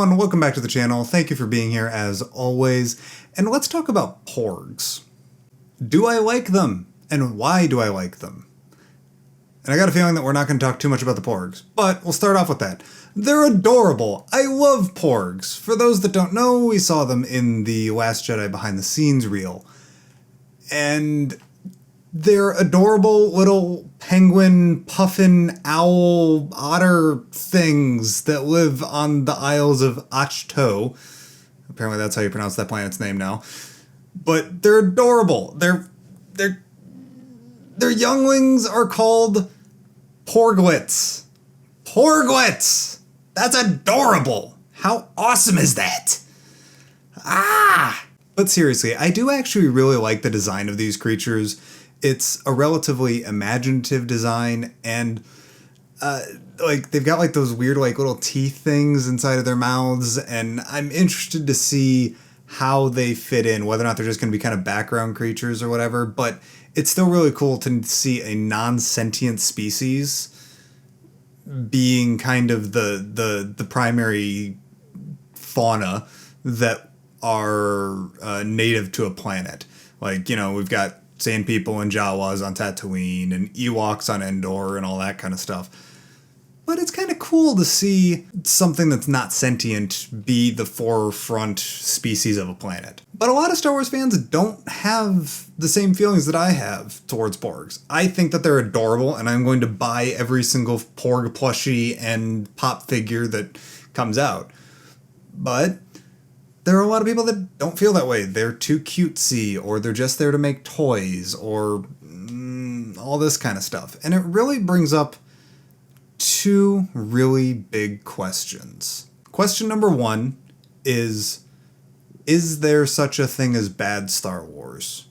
everyone, welcome back to the channel. Thank you for being here as always. And let's talk about Porgs. Do I like them? And why do I like them? And I got a feeling that we're not going to talk too much about the Porgs, but we'll start off with that. They're adorable. I love Porgs. For those that don't know, we saw them in the Last Jedi behind the scenes reel. And they're adorable little penguin, puffin, owl, otter things that live on the Isles of Achto. Apparently that's how you pronounce that planet's name now. But they're adorable. Their younglings are called Porglets. Porglets! That's adorable! How awesome is that? But seriously, I do actually really like the design of these creatures. It's a relatively imaginative design, and they've got like those weird like little teeth things inside of their mouths, and I'm interested to see how they fit in, whether or not they're just going to be kind of background creatures or whatever. But it's still really cool to see a non-sentient species being kind of the primary fauna that are native to a planet. Like, you know, we've got sand people and Jawas on Tatooine and Ewoks on Endor and all that kind of stuff. But it's kind of cool to see something that's not sentient be the forefront species of a planet. But a lot of Star Wars fans don't have the same feelings that I have towards Porgs. I think that they're adorable, and I'm going to buy every single Porg plushie and pop figure that comes out. But there are a lot of people that don't feel that way. They're too cutesy, or they're just there to make toys, or all this kind of stuff. And it really brings up two really big questions. Question number one is there such a thing as bad Star Wars?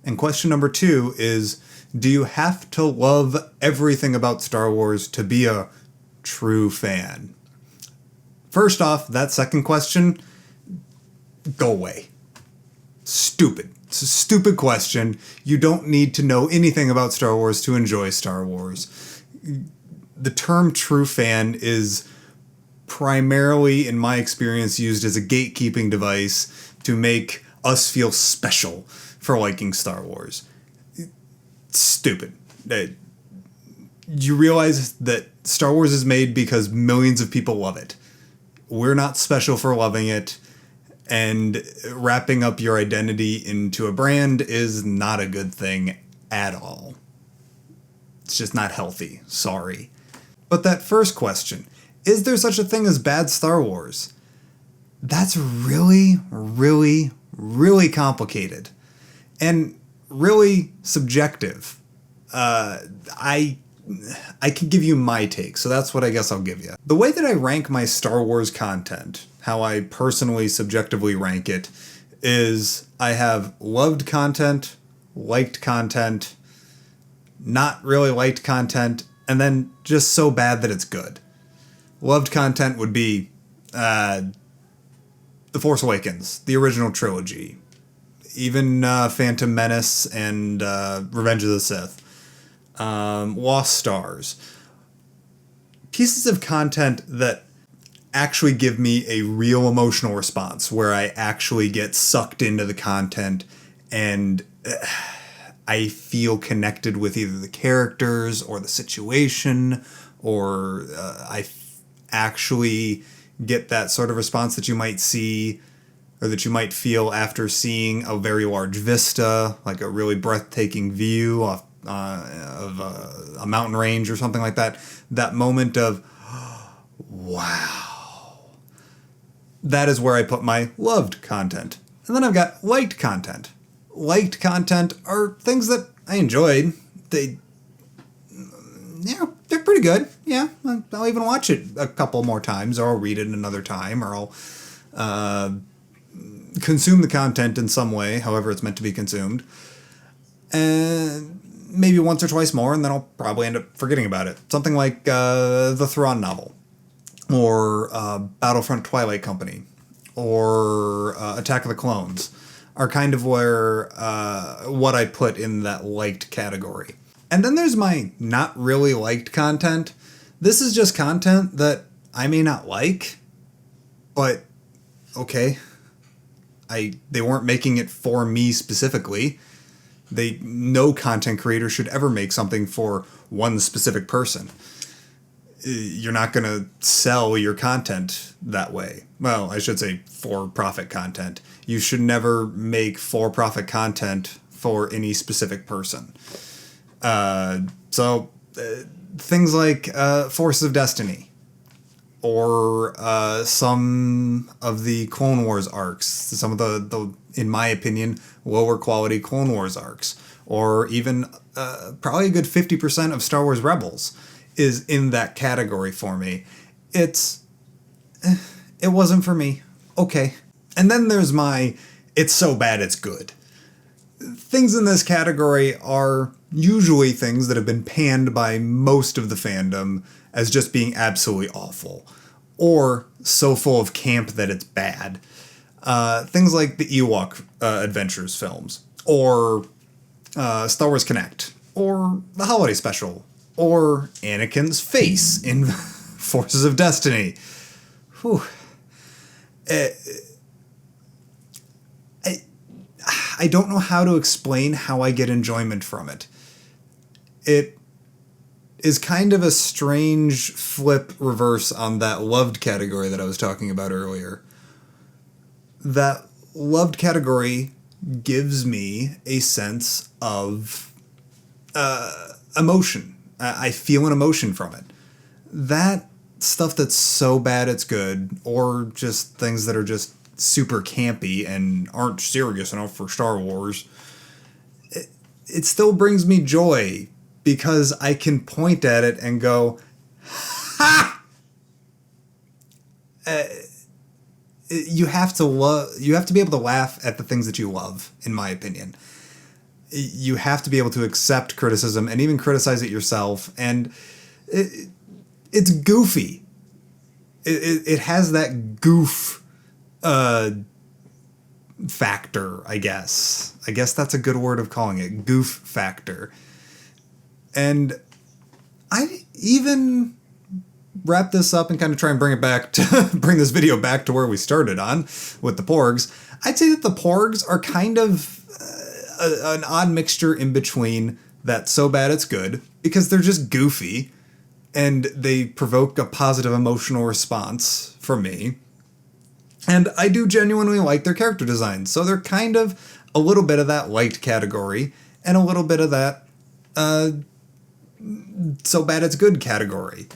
And question number two is, do you have to love everything about Star Wars to be a true fan? First off, that second question, go away. Stupid. It's a stupid question. You don't need to know anything about Star Wars to enjoy Star Wars. The term true fan is primarily, in my experience, used as a gatekeeping device to make us feel special for liking Star Wars. Stupid. You realize that Star Wars is made because millions of people love it. We're not special for loving it. And wrapping up your identity into a brand is not a good thing at all. It's just not healthy. Sorry. But that first question, is there such a thing as bad Star Wars? That's really, really, really complicated. And really subjective. I can give you my take, so that's what I guess I'll give you. The way that I rank my Star Wars content, how I personally subjectively rank it, is I have loved content, liked content, not really liked content, and then just so bad that it's good. Loved content would be The Force Awakens, the original trilogy, even Phantom Menace and Revenge of the Sith, Lost Stars. Pieces of content that actually give me a real emotional response, where I actually get sucked into the content and I feel connected with either the characters or the situation, or actually get that sort of response that you might see or that you might feel after seeing a very large vista, like a really breathtaking view of a mountain range or something like that. That moment of, wow. That is where I put my loved content. And then I've got liked content. Liked content are things that I enjoyed. They're pretty good. Yeah, I'll even watch it a couple more times, or I'll read it another time, or I'll consume the content in some way, however it's meant to be consumed. And maybe once or twice more, and then I'll probably end up forgetting about it. Something like the Thrawn novel, or Battlefront Twilight Company, or Attack of the Clones, are kind of where what I put in that liked category. And then there's my not really liked content. This is just content that I may not like, But, okay, they weren't making it for me specifically. No content creator should ever make something for one specific person. You're not going to sell your content that way. Well, I should say for-profit content. You should never make for-profit content for any specific person. Things like Forces of Destiny, or some of the Clone Wars arcs, some of the in my opinion, lower quality Clone Wars arcs, or even probably a good 50% of Star Wars Rebels is in that category for me. It wasn't for me. Okay. And then there's it's so bad it's good. Things in this category are usually things that have been panned by most of the fandom as just being absolutely awful, or so full of camp that it's bad. Things like the Ewok Adventures films, or Star Wars Connect, or the Holiday Special, or Anakin's face in Forces of Destiny. Whew. I don't know how to explain how I get enjoyment from it. It is kind of a strange flip reverse on that loved category that I was talking about earlier. That loved category gives me a sense of emotion. I feel an emotion from it. That stuff that's so bad it's good, or just things that are just super campy and aren't serious enough for Star Wars, it still brings me joy because I can point at it and go, ha! You have to be able to laugh at the things that you love, in my opinion. You have to be able to accept criticism and even criticize it yourself, and it's goofy. It has that goof factor, I guess. I guess that's a good word of calling it, goof factor. And I even wrap this up and kind of try and bring this video back to where we started on with the Porgs. I'd say that the Porgs are kind of an odd mixture in between that so bad it's good, because they're just goofy and they provoke a positive emotional response from me. And I do genuinely like their character designs. So they're kind of a little bit of that light category and a little bit of that so bad it's good category.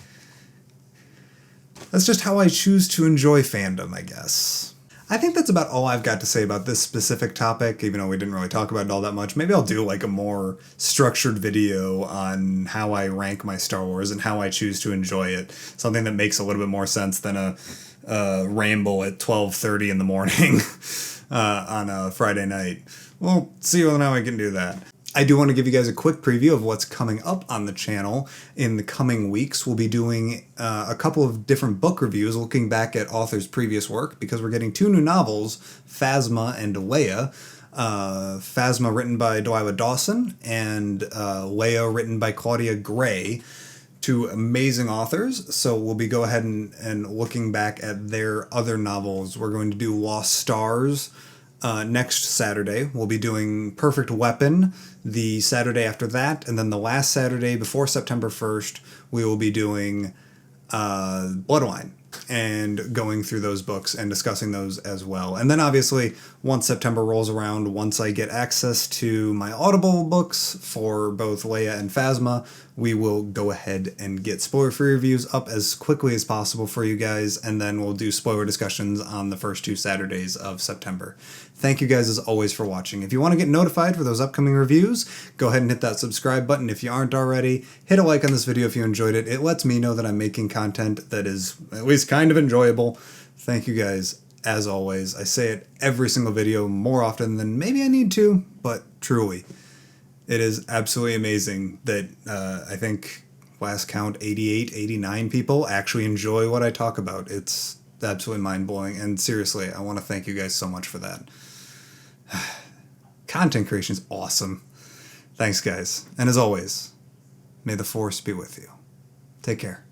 That's just how I choose to enjoy fandom, I guess. I think that's about all I've got to say about this specific topic, even though we didn't really talk about it all that much. Maybe I'll do like a more structured video on how I rank my Star Wars and how I choose to enjoy it. Something that makes a little bit more sense than a ramble at 12:30 in the morning on a Friday night. We'll see when I can do that. I do want to give you guys a quick preview of what's coming up on the channel in the coming weeks. We'll be doing a couple of different book reviews looking back at authors' previous work, because we're getting 2 new novels, Phasma and Leia. Phasma written by Delilah Dawson, and Leia written by Claudia Gray. 2 amazing authors, so we'll be go ahead and looking back at their other novels. We're going to do Lost Stars next Saturday. We'll be doing Perfect Weapon the Saturday after that, and then the last Saturday before September 1st, we will be doing Bloodline, and going through those books and discussing those as well. And then obviously, once September rolls around, once I get access to my Audible books for both Leia and Phasma, we will go ahead and get spoiler-free reviews up as quickly as possible for you guys, and then we'll do spoiler discussions on the first 2 Saturdays of September. Thank you guys as always for watching. If you want to get notified for those upcoming reviews, go ahead and hit that subscribe button if you aren't already. Hit a like on this video if you enjoyed it. It lets me know that I'm making content that is at least kind of enjoyable. Thank you guys as always. I say it every single video more often than maybe I need to, but truly, it is absolutely amazing that I think last count 88, 89 people actually enjoy what I talk about. It's absolutely mind-blowing, and seriously, I want to thank you guys so much for that. Content creation is awesome. Thanks, guys. And as always, may the Force be with you. Take care.